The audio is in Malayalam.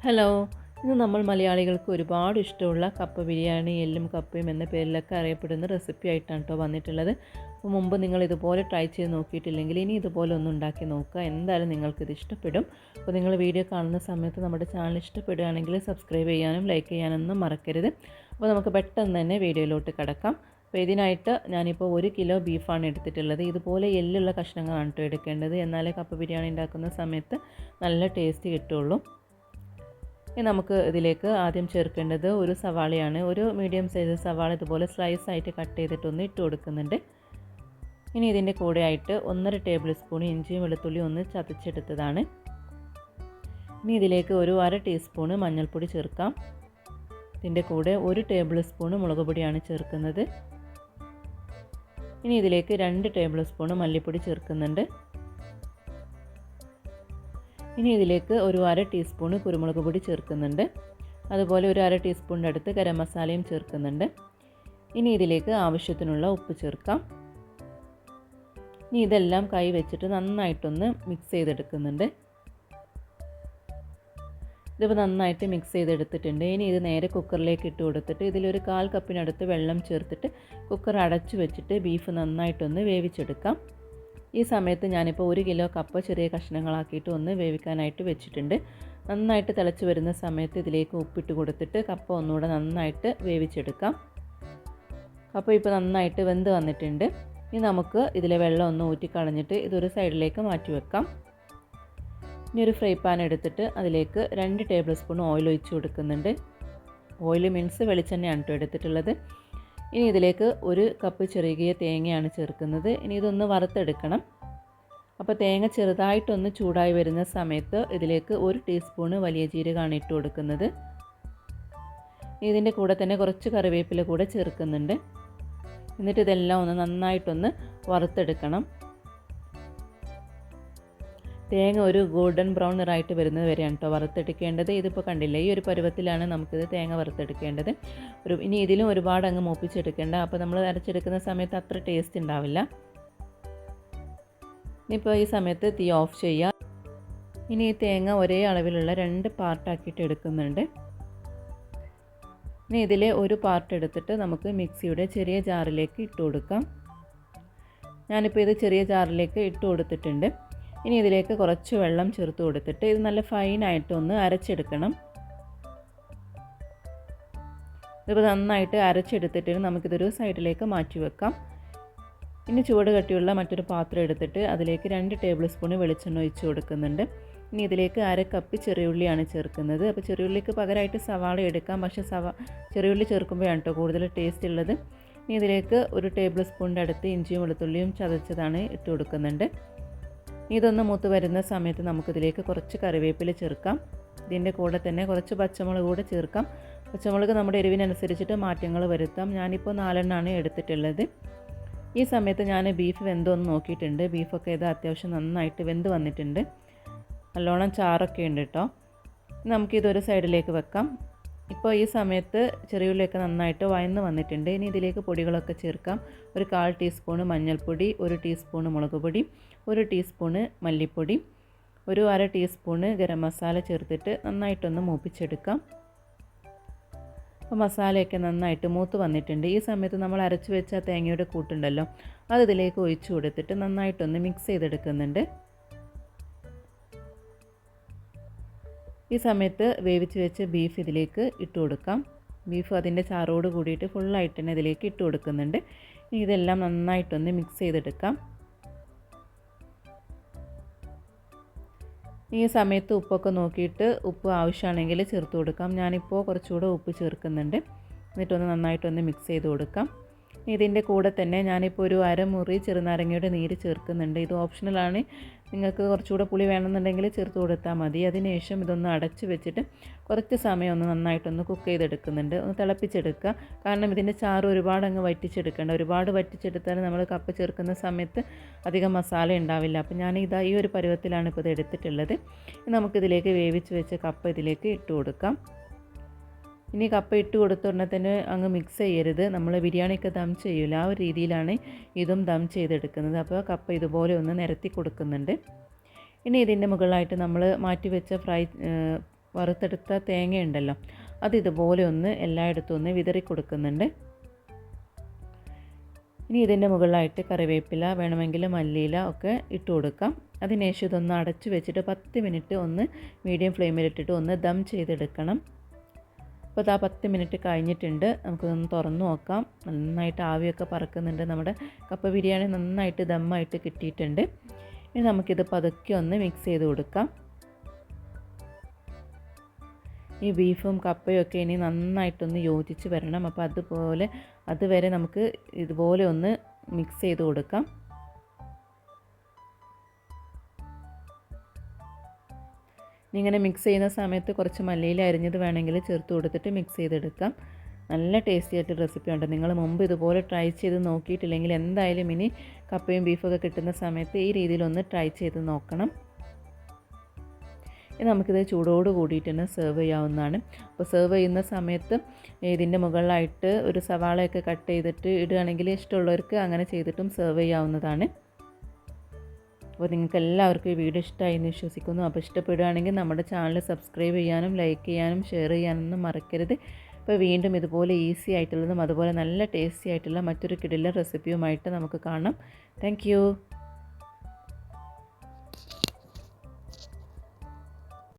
ഹലോ, ഇന്ന് നമ്മൾ മലയാളികൾക്ക് ഒരുപാട് ഇഷ്ടമുള്ള കപ്പ ബിരിയാണി, എല്ലും കപ്പയും എന്ന പേരിലൊക്കെ അറിയപ്പെടുന്ന റെസിപ്പി ആയിട്ടാണ് കേട്ടോ വന്നിട്ടുള്ളത്. അപ്പോൾ മുമ്പ് നിങ്ങൾ ഇതുപോലെ ട്രൈ ചെയ്ത് നോക്കിയിട്ടില്ലെങ്കിൽ ഇനി ഇതുപോലെ ഒന്ന് ഉണ്ടാക്കി നോക്കുക. എന്തായാലും നിങ്ങൾക്കിത് ഇഷ്ടപ്പെടും. അപ്പോൾ നിങ്ങൾ വീഡിയോ കാണുന്ന സമയത്ത് നമ്മുടെ ചാനൽ ഇഷ്ടപ്പെടുകയാണെങ്കിൽ സബ്സ്ക്രൈബ് ചെയ്യാനും ലൈക്ക് ചെയ്യാനൊന്നും മറക്കരുത്. അപ്പോൾ നമുക്ക് പെട്ടെന്ന് തന്നെ വീഡിയോയിലോട്ട് കിടക്കാം. അപ്പോൾ ഇതിനായിട്ട് ഞാനിപ്പോൾ 1 കിലോ ബീഫാണ് എടുത്തിട്ടുള്ളത്. ഇതുപോലെ എല്ലുള്ള കഷ്ണങ്ങളാണ് കേട്ടോ എടുക്കേണ്ടത്. എന്നാലേ കപ്പ ബിരിയാണി ഉണ്ടാക്കുന്ന സമയത്ത് നല്ല ടേസ്റ്റ് കിട്ടുള്ളൂ. ഇനി നമുക്ക് ഇതിലേക്ക് ആദ്യം ചേർക്കേണ്ടത് ഒരു സവാളയാണ്. ഒരു മീഡിയം സൈസ് സവാള ഇതുപോലെ സ്ലൈസ് ആയിട്ട് കട്ട് ചെയ്തിട്ടൊന്ന് ഇട്ട് കൊടുക്കുന്നുണ്ട്. ഇനി ഇതിൻ്റെ കൂടെ ആയിട്ട് 1.5 ടേബിൾ സ്പൂൺ ഇഞ്ചിയും വെളുത്തുള്ളിയും ഒന്ന് ചതച്ചെടുത്തതാണ്. ഇനി ഇതിലേക്ക് ഒരു 1/2 ടീസ്പൂണ് മഞ്ഞൾപ്പൊടി ചേർക്കാം. ഇതിൻ്റെ കൂടെ 1 ടേബിൾ സ്പൂൺ മുളക് പൊടിയാണ് ചേർക്കുന്നത്. ഇനി ഇതിലേക്ക് 2 ടേബിൾ സ്പൂൺ മല്ലിപ്പൊടി ചേർക്കുന്നുണ്ട്. ഇനി ഇതിലേക്ക് ഒരു 1/2 ടീസ്പൂൺ കുരുമുളക് പൊടി ചേർക്കുന്നുണ്ട്. അതുപോലെ ഒരു 1/2 ടീസ്പൂണിൻ്റെ അടുത്ത് ഗരം മസാലയും ചേർക്കുന്നുണ്ട്. ഇനി ഇതിലേക്ക് ആവശ്യത്തിനുള്ള ഉപ്പ് ചേർക്കാം. ഇനി ഇതെല്ലാം കൈ വെച്ചിട്ട് നന്നായിട്ടൊന്ന് മിക്സ് ചെയ്തെടുക്കുന്നുണ്ട്. ഇതിപ്പോൾ നന്നായിട്ട് മിക്സ് ചെയ്തെടുത്തിട്ടുണ്ട്. ഇനി ഇത് നേരെ കുക്കറിലേക്ക് ഇട്ട് കൊടുത്തിട്ട് ഇതിലൊരു 1/4 കപ്പിനടുത്ത് വെള്ളം ചേർത്തിട്ട് കുക്കർ അടച്ചു വെച്ചിട്ട് ബീഫ് നന്നായിട്ടൊന്ന് വേവിച്ചെടുക്കാം. ഈ സമയത്ത് ഞാനിപ്പോൾ 1 കിലോ കപ്പ ചെറിയ കഷ്ണങ്ങളാക്കിയിട്ട് ഒന്ന് വേവിക്കാനായിട്ട് വെച്ചിട്ടുണ്ട്. നന്നായിട്ട് തിളച്ച് വരുന്ന സമയത്ത് ഇതിലേക്ക് ഉപ്പിട്ട് കൊടുത്തിട്ട് കപ്പ ഒന്നുകൂടെ നന്നായിട്ട് വേവിച്ചെടുക്കാം. കപ്പ ഇപ്പോൾ നന്നായിട്ട് വെന്ത് വന്നിട്ടുണ്ട്. ഇനി നമുക്ക് ഇതിലെ വെള്ളം ഒന്ന് ഊറ്റിക്കളഞ്ഞിട്ട് ഇതൊരു സൈഡിലേക്ക് മാറ്റി വെക്കാം. ഇനി ഒരു ഫ്രൈ പാൻ എടുത്തിട്ട് അതിലേക്ക് 2 ടേബിൾ സ്പൂൺ ഓയിൽ ഒഴിച്ച് കൊടുക്കുന്നുണ്ട്. ഓയിൽ മീൻസ് വെളിച്ചെണ്ണയാണ് കേട്ടോ എടുത്തിട്ടുള്ളത്. ഇനി ഇതിലേക്ക് 1 കപ്പ് ചെറുകിയ തേങ്ങയാണ് ചേർക്കുന്നത്. ഇനി ഇതൊന്ന് വറുത്തെടുക്കണം. അപ്പോൾ തേങ്ങ ചെറുതായിട്ടൊന്ന് ചൂടായി വരുന്ന സമയത്ത് ഇതിലേക്ക് 1 ടീസ്പൂണ് വലിയ ജീരകമാണ് ഇട്ട് കൊടുക്കുന്നത്. ഇതിൻ്റെ കൂടെ തന്നെ കുറച്ച് കറിവേപ്പില കൂടെ ചേർക്കുന്നുണ്ട്. എന്നിട്ട് ഇതെല്ലാം ഒന്ന് നന്നായിട്ടൊന്ന് വറുത്തെടുക്കണം. തേങ്ങ ഒരു ഗോൾഡൻ ബ്രൗൺ നിറായിട്ട് വരുന്നത് വരെയാണ് കേട്ടോ വറുത്തെടുക്കേണ്ടത്. ഇതിപ്പോൾ കണ്ടില്ലേ, ഈ ഒരു പരുവത്തിലാണ് നമുക്കിത് തേങ്ങ വറുത്തെടുക്കേണ്ടത്. ഇനി ഇതിലും ഒരുപാട് അങ്ങ് മൂപ്പിച്ചെടുക്കേണ്ട. അപ്പോൾ നമ്മൾ അരച്ചെടുക്കുന്ന സമയത്ത് അത്ര ടേസ്റ്റ് ഉണ്ടാവില്ല. ഇനിയിപ്പോൾ ഈ സമയത്ത് തീ ഓഫ് ചെയ്യുക. ഇനി ഈ തേങ്ങ ഒരേ അളവിലുള്ള 2 പാർട്ടാക്കിയിട്ട് എടുക്കുന്നുണ്ട്. ഇനി ഇതിലെ ഒരു പാർട്ട് എടുത്തിട്ട് നമുക്ക് മിക്സിയുടെ ചെറിയ ജാറിലേക്ക് ഇട്ട് കൊടുക്കാം. ഞാനിപ്പോൾ ഇത് ചെറിയ ജാറിലേക്ക് ഇട്ട് കൊടുത്തിട്ടുണ്ട്. ഇനി ഇതിലേക്ക് കുറച്ച് വെള്ളം ചേർത്ത് കൊടുത്തിട്ട് ഇത് നല്ല ഫൈനായിട്ടൊന്ന് അരച്ചെടുക്കണം. ഇതിപ്പോൾ നന്നായിട്ട് അരച്ചെടുത്തിട്ട് നമുക്കിതൊരു സൈഡിലേക്ക് മാറ്റി വെക്കാം. ഇനി ചുവട് കട്ടിയുള്ള മറ്റൊരു പാത്രം എടുത്തിട്ട് അതിലേക്ക് 2 ടേബിൾ സ്പൂൺ വെളിച്ചെണ്ണ ഒഴിച്ച് കൊടുക്കുന്നുണ്ട്. ഇനി ഇതിലേക്ക് 1/2 കപ്പ് ചെറിയുള്ളിയാണ് ചേർക്കുന്നത്. അപ്പോൾ ചെറിയുള്ളിക്ക് പകരമായിട്ട് സവാള എടുക്കാം. പക്ഷേ ചെറിയുള്ളി ചേർക്കുമ്പോഴാണ് കേട്ടോ കൂടുതൽ ടേസ്റ്റ് ഉള്ളത്. ഇനി ഇതിലേക്ക് 1 ടേബിൾ സ്പൂണിൻ്റെ അടുത്ത് ഇഞ്ചിയും വെളുത്തുള്ളിയും ചതച്ചതാണ് ഇട്ട് കൊടുക്കുന്നുണ്ട്. ഇതൊന്ന് മൂത്ത് വരുന്ന സമയത്ത് നമുക്കിതിലേക്ക് കുറച്ച് കറിവേപ്പില ചേർക്കാം. ഇതിൻ്റെ കൂടെ തന്നെ കുറച്ച് പച്ചമുളക് കൂടെ ചേർക്കാം. പച്ചമുളക് നമ്മുടെ എരിവിനനുസരിച്ചിട്ട് മാറ്റങ്ങൾ വരുത്താം. ഞാനിപ്പോൾ 4 എണ്ണമാണ് എടുത്തിട്ടുള്ളത്. ഈ സമയത്ത് ഞാൻ ബീഫ് വെന്തോന്ന് നോക്കിയിട്ടുണ്ട്. ബീഫൊക്കെ ഇത് അത്യാവശ്യം നന്നായിട്ട് വെന്ത് വന്നിട്ടുണ്ട്. നല്ലോണം ചാറൊക്കെ ഉണ്ട് കേട്ടോ. നമുക്കിതൊരു സൈഡിലേക്ക് വെക്കാം. ഇപ്പോൾ ഈ സമയത്ത് ചെറിയുള്ളിയൊക്കെ നന്നായിട്ട് വഴന്ന് വന്നിട്ടുണ്ട്. ഇനി ഇതിലേക്ക് പൊടികളൊക്കെ ചേർക്കാം. ഒരു 1/4 ടീസ്പൂണ് മഞ്ഞൾപ്പൊടി, 1 ടീസ്പൂണ് മുളക് പൊടി, 1 ടീസ്പൂണ് മല്ലിപ്പൊടി, ഒരു 1/2 ടീസ്പൂണ് ഗരം മസാല ചേർത്തിട്ട് നന്നായിട്ടൊന്ന് മൂപ്പിച്ചെടുക്കാം. അപ്പോൾ മസാലയൊക്കെ നന്നായിട്ട് മൂത്ത് വന്നിട്ടുണ്ട്. ഈ സമയത്ത് നമ്മൾ അരച്ച് വെച്ച തേങ്ങയുടെ കൂട്ടുണ്ടല്ലോ, അത് ഇതിലേക്ക് ഒഴിച്ചു കൊടുത്തിട്ട് നന്നായിട്ടൊന്ന് മിക്സ് ചെയ്തെടുക്കുന്നുണ്ട്. ഈ സമയത്ത് വേവിച്ച് വെച്ച് ബീഫ് ഇതിലേക്ക് ഇട്ട് കൊടുക്കാം. ബീഫ് അതിൻ്റെ ചാറോട് കൂടിയിട്ട് ഫുള്ളായിട്ട് തന്നെ ഇതിലേക്ക് ഇട്ട് കൊടുക്കുന്നുണ്ട്. ഇതെല്ലാം നന്നായിട്ടൊന്ന് മിക്സ് ചെയ്തെടുക്കാം. ഈ സമയത്ത് ഉപ്പൊക്കെ നോക്കിയിട്ട് ഉപ്പ് ആവശ്യമാണെങ്കിൽ ചേർത്ത് കൊടുക്കാം. ഞാനിപ്പോൾ കുറച്ചുകൂടെ ഉപ്പ് ചേർക്കുന്നുണ്ട്. എന്നിട്ടൊന്ന് നന്നായിട്ടൊന്ന് മിക്സ് ചെയ്ത് കൊടുക്കാം. ഇതിൻ്റെ കൂടെ തന്നെ ഞാനിപ്പോൾ ഒരു 1/2 മുറി ചെറുനാരങ്ങയുടെ നീര് ചേർക്കുന്നുണ്ട്. ഇത് ഓപ്ഷണലാണ്. നിങ്ങൾക്ക് കുറച്ചുകൂടെ പുളി വേണമെന്നുണ്ടെങ്കിൽ ചേർത്ത് കൊടുത്താൽ മതി. അതിനുശേഷം ഇതൊന്ന് അടച്ച് വെച്ചിട്ട് കുറച്ച് സമയം ഒന്ന് നന്നായിട്ടൊന്ന് കുക്ക് ചെയ്തെടുക്കുന്നുണ്ട്. ഒന്ന് തിളപ്പിച്ചെടുക്കുക. കാരണം ഇതിൻ്റെ ചാറ് ഒരുപാട് അങ്ങ് വറ്റിച്ചെടുക്കേണ്ട. ഒരുപാട് വറ്റിച്ചെടുത്താൽ നമ്മൾ കപ്പ ചേർക്കുന്ന സമയത്ത് അധികം മസാല ഉണ്ടാവില്ല. അപ്പോൾ ഞാൻ ഈ ഒരു പരുവത്തിലാണ് ഇപ്പോൾ ഇത് എടുത്തിട്ടുള്ളത്. നമുക്കിതിലേക്ക് വേവിച്ച് വെച്ച കപ്പ ഇതിലേക്ക് ഇട്ട് കൊടുക്കാം. ഇനി കപ്പ ഇട്ട് കൊടുത്ത ഉടനെ തന്നെ അങ്ങ് മിക്സ് ചെയ്യരുത്. നമ്മൾ ബിരിയാണിയൊക്കെ ദം ചെയ്യില്ല, ആ ഒരു രീതിയിലാണ് ഇതും ദം ചെയ്തെടുക്കുന്നത്. അപ്പോൾ കപ്പ ഇതുപോലെ ഒന്ന് നിരത്തി കൊടുക്കുന്നുണ്ട്. ഇനി ഇതിൻ്റെ മുകളിലായിട്ട് നമ്മൾ മാറ്റി വെച്ച വറുത്തെടുത്ത തേങ്ങയുണ്ടല്ലോ, അത് ഇതുപോലെ ഒന്ന് എല്ലായിടത്തും ഒന്ന് വിതറി കൊടുക്കുന്നുണ്ട്. ഇനി ഇതിൻ്റെ മുകളിലായിട്ട് കറിവേപ്പില, വേണമെങ്കിൽ മല്ലിയില ഒക്കെ ഇട്ട് കൊടുക്കാം. അതിനുശേഷം ഇതൊന്ന് അടച്ചു വെച്ചിട്ട് 10 മിനിറ്റ് ഒന്ന് മീഡിയം ഫ്ലെയിമിലിട്ടിട്ട് ഒന്ന് ദം ചെയ്തെടുക്കണം. അപ്പോൾ ഇതാ 10 മിനിറ്റ് കഴിഞ്ഞിട്ടുണ്ട്. നമുക്കിതൊന്ന് തുറന്നു നോക്കാം. നന്നായിട്ട് ആവിയൊക്കെ പറക്കുന്നുണ്ട്. നമ്മുടെ കപ്പ ബിരിയാണി നന്നായിട്ട് ദമ്മായിട്ട് കിട്ടിയിട്ടുണ്ട്. ഇനി നമുക്കിത് പതുക്കെ ഒന്ന് മിക്സ് ചെയ്ത് കൊടുക്കാം. ഈ ബീഫും കപ്പയും ഒക്കെ ഇനി നന്നായിട്ടൊന്ന് യോജിച്ച് വരണം. അപ്പോൾ അതുവരെ നമുക്ക് ഇതുപോലെ ഒന്ന് മിക്സ് ചെയ്ത് കൊടുക്കാം. ഇങ്ങനെ മിക്സ് ചെയ്യുന്ന സമയത്ത് കുറച്ച് മല്ലിയില അരിഞ്ഞത് വേണമെങ്കിൽ ചേർത്ത് കൊടുത്തിട്ട് മിക്സ് ചെയ്തെടുക്കാം. നല്ല ടേസ്റ്റി ആയിട്ട് റെസിപ്പിയുണ്ട്. നിങ്ങൾ മുമ്പ് ഇതുപോലെ ട്രൈ ചെയ്ത് നോക്കിയിട്ടില്ലെങ്കിൽ എന്തായാലും ഇനി കപ്പയും ബീഫൊക്കെ കിട്ടുന്ന സമയത്ത് ഈ രീതിയിലൊന്ന് ട്രൈ ചെയ്ത് നോക്കണം. ഇനി നമുക്കിത് ചൂടോട് കൂടിയിട്ട് തന്നെ സെർവ് ചെയ്യാവുന്നതാണ്. അപ്പോൾ സെർവ് ചെയ്യുന്ന സമയത്ത് ഇതിൻ്റെ മുകളിലായിട്ട് ഒരു സവാളയൊക്കെ കട്ട് ചെയ്തിട്ട് ഇടുകയാണെങ്കിൽ ഇഷ്ടമുള്ളവർക്ക് അങ്ങനെ ചെയ്തിട്ടും സെർവ് ചെയ്യാവുന്നതാണ്. അപ്പോൾ നിങ്ങൾക്ക് എല്ലാവർക്കും ഈ വീഡിയോ ഇഷ്ടമായി എന്ന് വിശ്വസിക്കുന്നു. അപ്പോൾ ഇഷ്ടപ്പെടുകയാണെങ്കിൽ നമ്മുടെ ചാനൽ സബ്സ്ക്രൈബ് ചെയ്യാനും ലൈക്ക് ചെയ്യാനും ഷെയർ ചെയ്യാനൊന്നും മറക്കരുത്. അപ്പോൾ വീണ്ടും ഇതുപോലെ ഈസി ആയിട്ടുള്ളതും അതുപോലെ നല്ല ടേസ്റ്റി ആയിട്ടുള്ള മറ്റൊരു കിടിലൻ റെസിപ്പിയുമായിട്ട് നമുക്ക് കാണാം. താങ്ക്